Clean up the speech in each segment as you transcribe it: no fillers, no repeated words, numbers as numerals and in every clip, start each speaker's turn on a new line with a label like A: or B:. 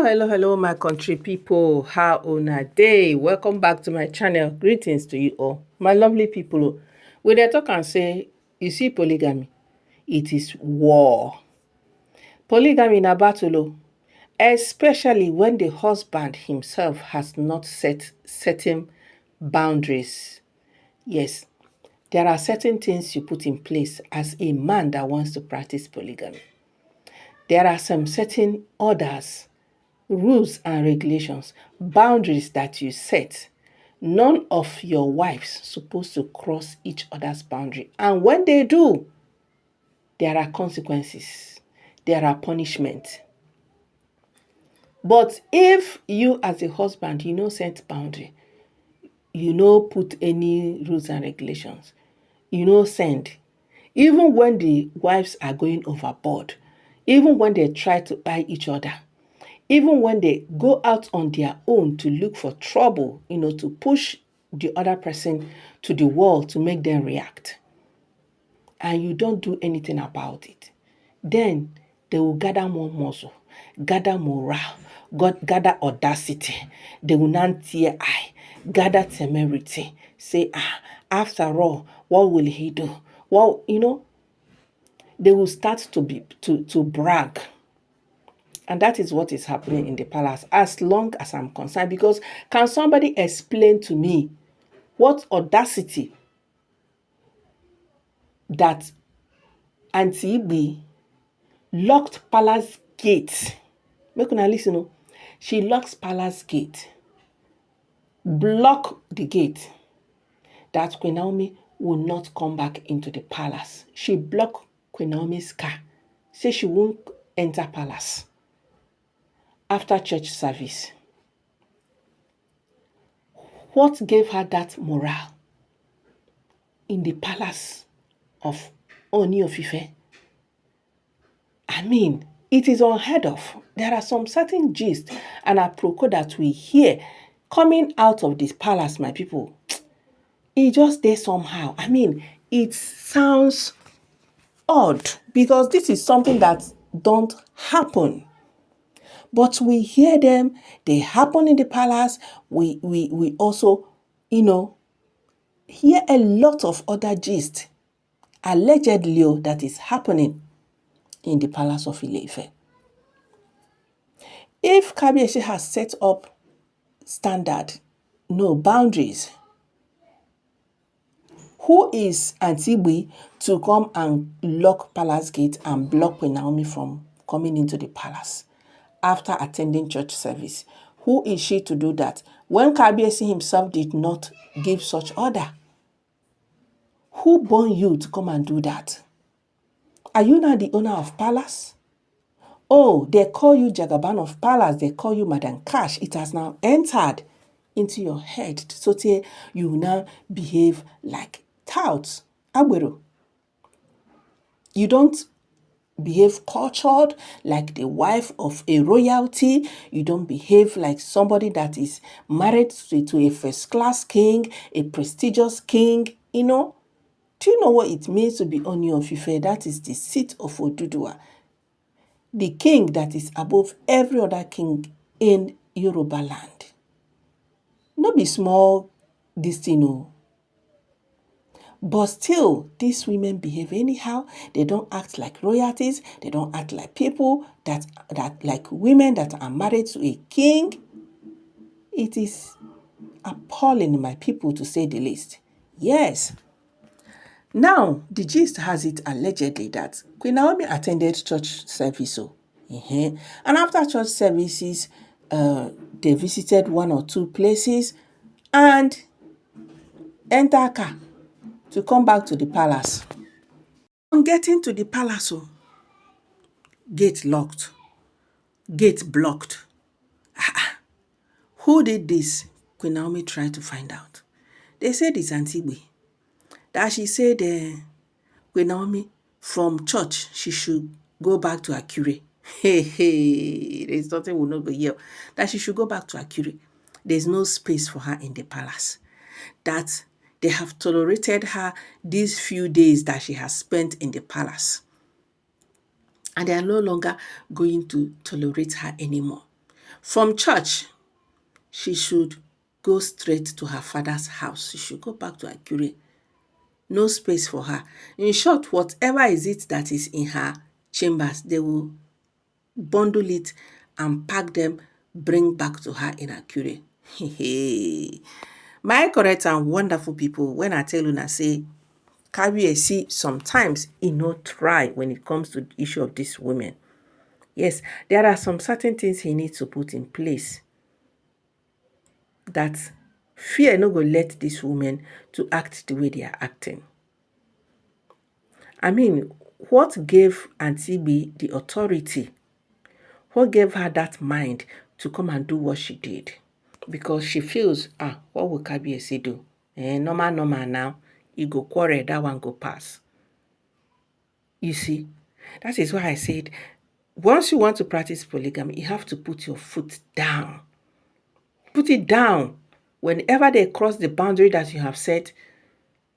A: Hello, my country people. How una day? Welcome back to my channel. Greetings to you all, my lovely people. We dey talk and say, you see polygamy, it is war. Polygamy na battle, especially when the husband himself has not set certain boundaries. Yes, there are certain things you put in place as a man that wants to practice polygamy. There are some certain orders, rules and regulations, boundaries that you set. None of your wives supposed to cross each other's boundary. And when they do, there are consequences. There are punishments. But if you as a husband, you no set boundary, you no put any rules and regulations, you no send, even when the wives are going overboard, even when they try to buy each other, even when they go out on their own to look for trouble, to push the other person to the wall to make them react, and you don't do anything about it, then they will gather more muscle, gather morale, gather audacity. They will not tear eye, gather temerity, say, after all, what will he do? Well, they will start to brag. And that is what is happening in the palace, as long as I'm concerned. Because can somebody explain to me what audacity that Auntie Igbi locked palace gate? Make una listen. She locks palace gate, block the gate, that Queen Naomi will not come back into the palace. She blocked Queen Naomi's car, say she won't enter palace after church service. What gave her that morale in the palace of Ooni of Ife? I mean, it is unheard of. There are some certain gist and apropos that we hear coming out of this palace, my people. It just there somehow. I mean, it sounds odd because this is something that don't happen. But we hear them, they happen in the palace. We also, hear a lot of other gist, allegedly, that is happening in the palace of Ile-Ife. If Kabiyesi has set up boundaries, who is Auntie Igbi to come and lock palace gate and block Queen Naomi from coming into the palace after attending church service? Who is she to do that when Kabiyesi himself did not give such order? Who born you to come and do that? Are you not the owner of palace? Oh, they call you Jagaban of palace. They call you Madam Cash. It has now entered into your head so that you now behave like touts. Agbero. You don't behave cultured like the wife of a royalty. You don't behave like somebody that is married to a first-class king, a prestigious king, Do you know what it means to be Ooni of Ife? That is the seat of Oduduwa, the king that is above every other king in Yoruba land. No be small this thing, But still, these women behave anyhow. They don't act like royalties. They don't act like people that like women that are married to a king. It is appalling, my people, to say the least. Yes. Now, the gist has it allegedly that Queen Naomi attended church service. And after church services, they visited one or two places and entered car to come back to the palace. On getting to the palace, gate locked, gate blocked. Who did this? Queen Naomi tried to find out. They said it's Auntie Igbi. That she said Queen Naomi from church, she should go back to Akure. There's nothing will not go here. That she should go back to Akure. There's no space for her in the palace. That they have tolerated her these few days that she has spent in the palace. And they are no longer going to tolerate her anymore. From church, she should go straight to her father's house. She should go back to Akure. No space for her. In short, whatever is it that is in her chambers, they will bundle it and pack them, bring back to her in Akure. My correct and wonderful people, when I tell una say, Kabiyesi sometimes he no try when it comes to the issue of these women. Yes, there are some certain things he needs to put in place that fear no go let these women to act the way they are acting. I mean, what gave Auntie B the authority? What gave her that mind to come and do what she did? Because she feels, what will Kabiyesi do? Normal now. You go quarrel, that one go pass. You see, that is why I said, once you want to practice polygamy, you have to put your foot down. Put it down. Whenever they cross the boundary that you have set,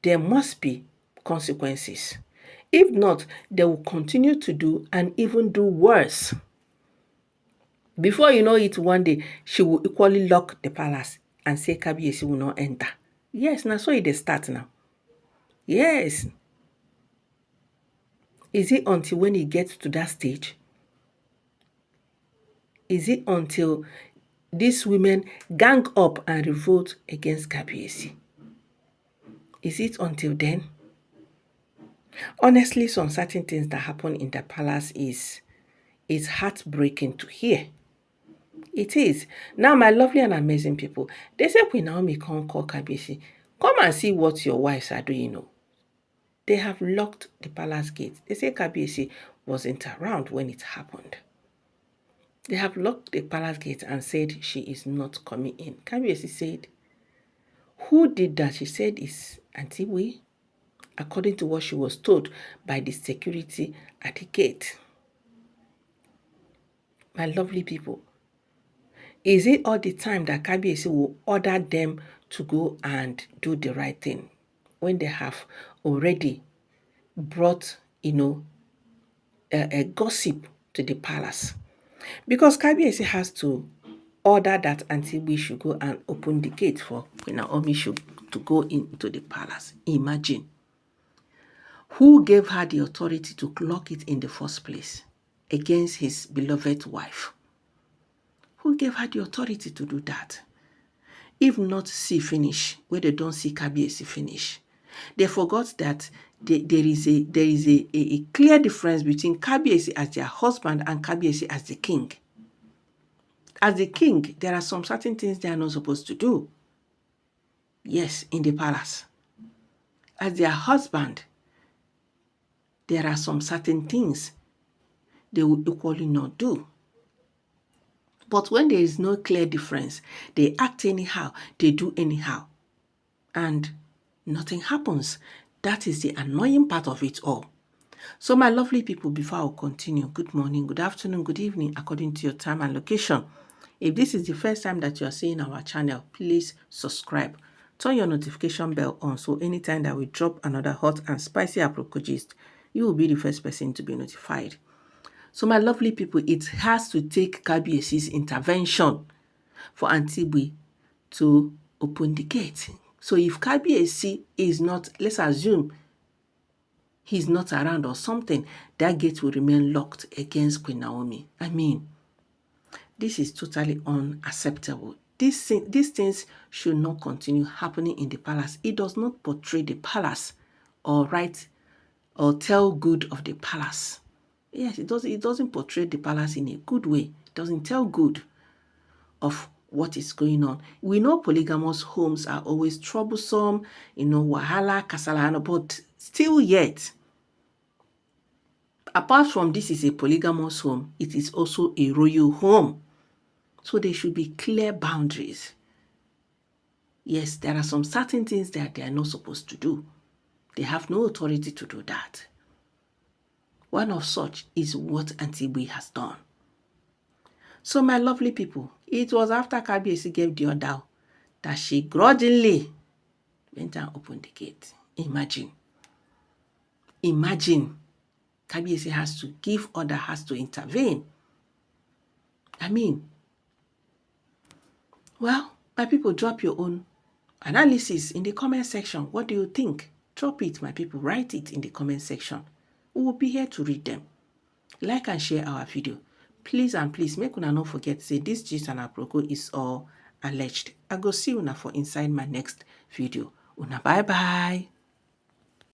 A: there must be consequences. If not, they will continue to do and even do worse. Before you know it, one day, she will equally lock the palace and say Kabiyesi will not enter. Yes, now so it start now. Yes. Is it until when it gets to that stage? Is it until these women gang up and revolt against Kabiyesi? Is it until then? Honestly, some certain things that happen in the palace is heartbreaking to hear. It is. Now, my lovely and amazing people, they say Queen Naomi can't call Kabiyesi. Come and see what your wives are doing. They have locked the palace gate. They say Kabiyesi wasn't around when it happened. They have locked the palace gate and said she is not coming in. Kabiyesi said, who did that? She said it's Auntie Wee, according to what she was told by the security at the gate. My lovely people, is it all the time that Kabiyesi will order them to go and do the right thing when they have already brought, a gossip to the palace? Because Kabiyesi has to order that Auntie Wee should go and open the gate for Queen Naomi to go into the palace. Imagine. Who gave her the authority to lock it in the first place against his beloved wife? Who gave her the authority to do that? If not see finish, where they don't see Kabiyesi finish. They forgot that there is a clear difference between Kabiyesi as their husband and Kabiyesi as the king. As the king, there are some certain things they are not supposed to do. Yes, in the palace. As their husband, there are some certain things they will equally not do. But when there is no clear difference, they act anyhow, they do anyhow, and nothing happens. That is the annoying part of it all. So my lovely people, before I continue, good morning, good afternoon, good evening, according to your time and location. If this is the first time that you are seeing our channel, please subscribe. Turn your notification bell on so anytime that we drop another hot and spicy aproko gist, you will be the first person to be notified. So my lovely people, it has to take Kabiyesi's intervention for Auntie Wee to open the gate. So if Kabiyesi is not, let's assume he's not around or something, that gate will remain locked against Queen Naomi. I mean, this is totally unacceptable. These things should not continue happening in the palace. It does not portray the palace or tell good of the palace. Yes, it doesn't portray the palace in a good way. It doesn't tell good of what is going on. We know polygamous homes are always troublesome, wahala, kasala, but still yet, apart from this is a polygamous home, it is also a royal home. So there should be clear boundaries. Yes, there are some certain things that they are not supposed to do. They have no authority to do that. One of such is what Auntie Wee has done. So my lovely people, it was after Kabiyesi gave the order that she grudgingly went and opened the gate. Imagine. Kabiyesi has to give order, has to intervene. I mean, Well, my people, drop your own analysis in the comment section. What do you think? Drop it, my people. Write it in the comment section. We will be here to read them. Like and share our video. Please and please make una not forget say this gist and aproko is all alleged. I go see una for inside my next video. Una bye bye.